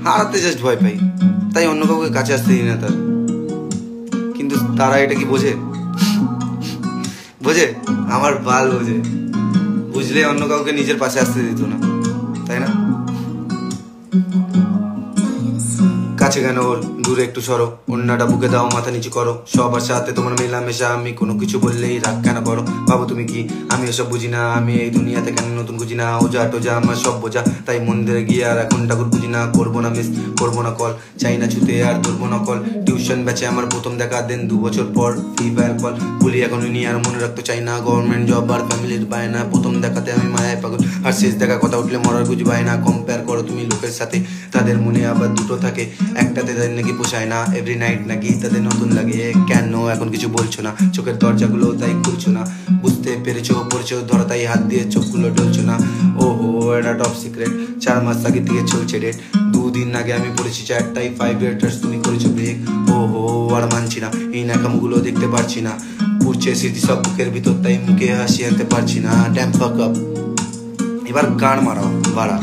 হারাতে জাস্ট ভয় পাই, তাই অন্য কাউকে কাছে আসতে দিই না তার। কিন্তু তারা এটা কি বোঝে? বোঝে? আমার বাল বোঝে। বুঝলে অন্য কাউকে নিজের পাশে আসতে দিত না, তাই না? কাছে কেন ওর, দূরে একটু সরো, অন্যটা বুকে দাও, মাথা নিচু করো, সবার সাথে তোমার মেলামেশা, আমি কোনো কিছু বললেই রাগ কেন করো? ভাবো তুমি কি আমি এসব বুঝি না? আমি এই দুনিয়াতে কেন নতুন খুঁজি না? ওজা টোজা আমার সব বোঝা, তাই মন্দিরে গিয়ে আর এখন ঠাকুর বুঝি না। করবো না মিস, করবো না কল, চাই না ছুতে আর ধরবো না কল। টিউশন ব্যাচে আমার প্রথম দেখা, দেন 2 বছর পর ফ্রি ফায়ার কল। বলি এখন উনি আর মনে রাখতে চাই না, গভর্নমেন্ট জব আর ফ্যামিলির বায়না। প্রথম দেখাতে আমি মায়ায় পাগল, আর শেষ দেখা কথা উঠলে মরার বুঝ পায় না। কম্পেয়ার করো তুমি লোকের সাথে, তাদের মনে আবার দুটো থাকে, একটাতে তাদের নাকি পোষায় না, এভরি নাইট নাকি তাদের নতুন লাগে। কেন এখন কিছু বলছো না? চোখের দরজাগুলো তাই খুলছো না? বুঝতে পেরেছো পড়েছো ধরো, তাই হাত দিয়ে চোখগুলো ডলছো না? ওহো, এটা টপ সিক্রেট, 4 মাস আগে দিয়ে চলছে ডেট। 2 দিন আগে আমি পড়েছি 4টাই 5 রেটার্স, তুমি করেছো ব্রেক। ওহো, আর মানছি না, এই নাকামগুলো দেখতে পারছি না। পুড়ছে স্মৃতি সব বুকের ভিতর, তাই মুখে হাসি আনতে পারছি না। ড্যাম ফাক আপ, এবার গান মারাও বাড়া।